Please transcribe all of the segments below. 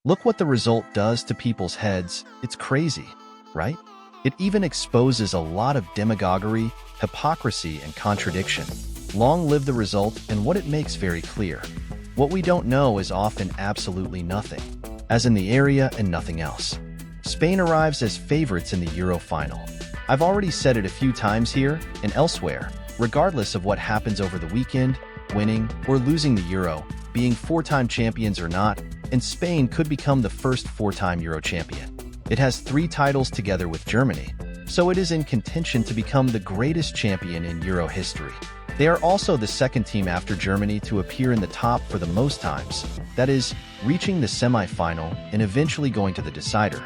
Look what the result does to people's heads. It's crazy, right? It even exposes a lot of demagoguery, hypocrisy, and contradiction. Long live the result and what it makes very clear. What we don't know is often absolutely nothing, as in the area and nothing else. Spain arrives as favorites in the Euro final. I've already said it a few times here and elsewhere, regardless of what happens over the weekend, winning or losing the Euro, being four-time champions or not, and Spain could become the first four-time Euro champion. It has 3 titles together with Germany, so it is in contention to become the greatest champion in Euro history. They are also the second team after Germany to appear in the top for the most times, that is, reaching the semi-final and eventually going to the decider.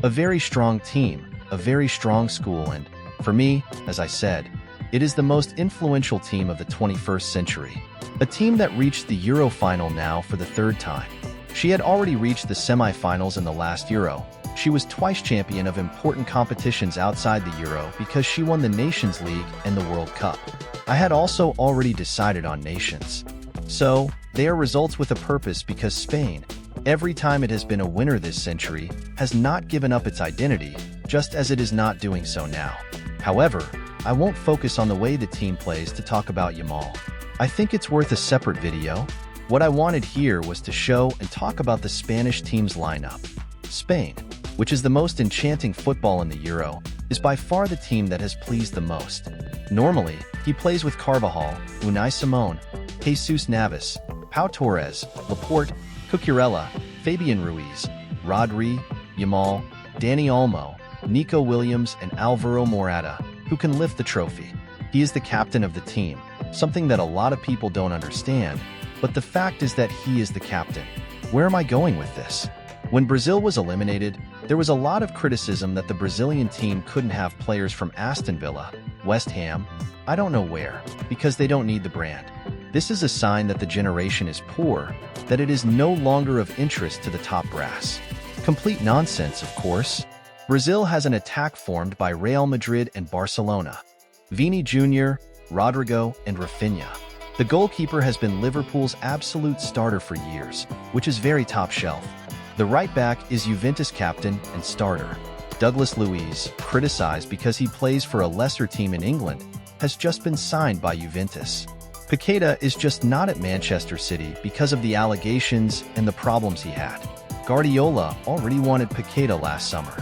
A very strong team, a very strong school, and, for me, as I said, it is the most influential team of the 21st century. A team that reached the Euro final now for the 3rd time. She had already reached the semi-finals in the last Euro. She was twice champion of important competitions outside the Euro because she won the Nations League and the World Cup. I had also already decided on Nations. So, they are results with a purpose because Spain, every time it has been a winner this century, has not given up its identity, just as it is not doing so now. However, I won't focus on the way the team plays to talk about Yamal. I think it's worth a separate video. What I wanted here was to show and talk about the Spanish team's lineup. Spain, which is the most enchanting football in the Euro, is by far the team that has pleased the most. Normally, he plays with Carvajal, Unai Simón, Jesus Navas, Pau Torres, Laporte, Cucurella, Fabian Ruiz, Rodri, Yamal, Dani Olmo, Nico Williams, and Alvaro Morata, who can lift the trophy. He is the captain of the team, something that a lot of people don't understand, but the fact is that he is the captain. Where am I going with this? When Brazil was eliminated, there was a lot of criticism that the Brazilian team couldn't have players from Aston Villa, West Ham, I don't know where, because they don't need the brand. This is a sign that the generation is poor, that it is no longer of interest to the top brass. Complete nonsense, of course. Brazil has an attack formed by Real Madrid and Barcelona. Vini Jr., Rodrigo, and Rafinha. The goalkeeper has been Liverpool's absolute starter for years, which is very top shelf. The right back is Juventus captain and starter. Douglas Luiz, criticized because he plays for a lesser team in England, has just been signed by Juventus. Paqueta is just not at Manchester City because of the allegations and the problems he had. Guardiola already wanted Paqueta last summer.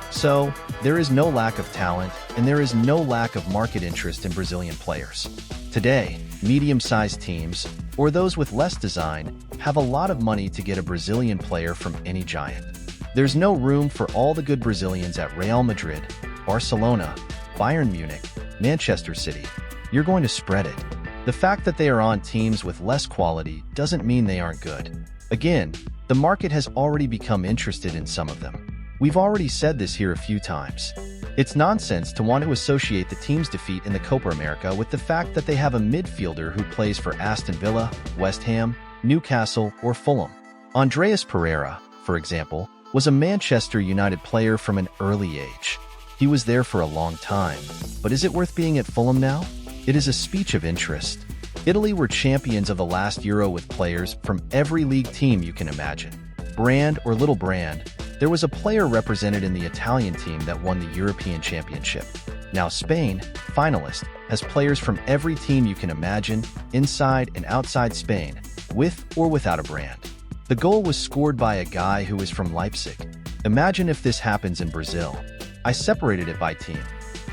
So, there is no lack of talent, and there is no lack of market interest in Brazilian players. Today, medium-sized teams, or those with less design, have a lot of money to get a Brazilian player from any giant. There's no room for all the good Brazilians at Real Madrid, Barcelona, Bayern Munich, Manchester City. You're going to spread it. The fact that they are on teams with less quality doesn't mean they aren't good. Again, the market has already become interested in some of them. We've already said this here a few times. It's nonsense to want to associate the team's defeat in the Copa America with the fact that they have a midfielder who plays for Aston Villa, West Ham, Newcastle, or Fulham. Andreas Pereira, for example, was a Manchester United player from an early age. He was there for a long time. But is it worth being at Fulham now? It is a speech of interest. Italy were champions of the last Euro with players from every league team you can imagine. Brand or little brand, there was a player represented in the Italian team that won the European Championship. Now Spain, finalist, has players from every team you can imagine, inside and outside Spain, with or without a brand. The goal was scored by a guy who is from Leipzig. Imagine if this happens in Brazil. I separated it by team.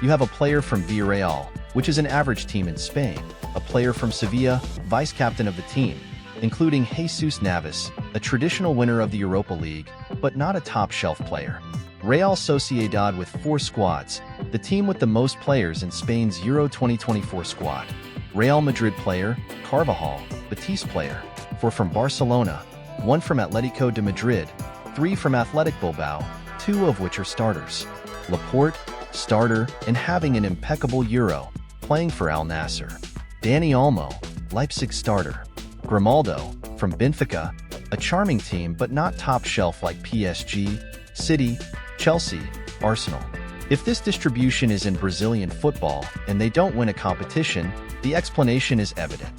You have a player from Villarreal, which is an average team in Spain, a player from Sevilla, vice-captain of the team, including Jesus Navas, a traditional winner of the Europa League, but not a top-shelf player. Real Sociedad with 4 squads, the team with the most players in Spain's Euro 2024 squad. Real Madrid player, Carvajal, Betis player, 4 from Barcelona, 1 from Atletico de Madrid, 3 from Athletic Bilbao, 2 of which are starters. Laporte, starter, and having an impeccable Euro, playing for Al Nassr. Dani Olmo, Leipzig starter. Grimaldo, from Benfica, a charming team but not top shelf like PSG, City, Chelsea, Arsenal. If this distribution is in Brazilian football and they don't win a competition, the explanation is evident.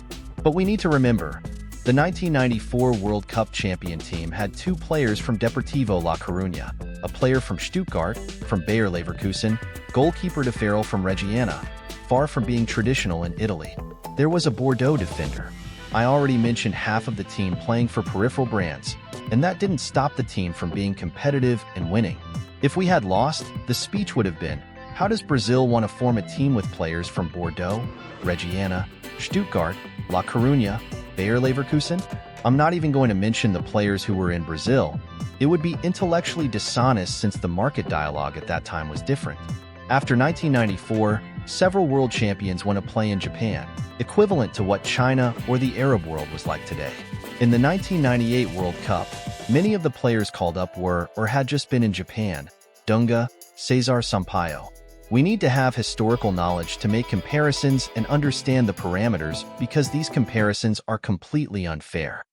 But we need to remember, The 1994 World Cup champion team had two players from Deportivo La Coruña, a player from Stuttgart, from Bayer Leverkusen, goalkeeper De Farrell from Reggiana. Far from being traditional in Italy, there was a Bordeaux defender. I already mentioned half of the team playing for peripheral brands, and that didn't stop the team from being competitive and winning. If we had lost, the speech would have been, how does Brazil want to form a team with players from Bordeaux, Reggiana, Stuttgart, La Coruña, Bayer Leverkusen? I'm not even going to mention the players who were in Brazil. It would be intellectually dishonest since the market dialogue at that time was different. After 1994, several world champions went to play in Japan, equivalent to what China or the Arab world was like today. In the 1998 World Cup, many of the players called up were or had just been in Japan: Dunga, Cesar Sampaio. We need to have historical knowledge to make comparisons and understand the parameters because these comparisons are completely unfair.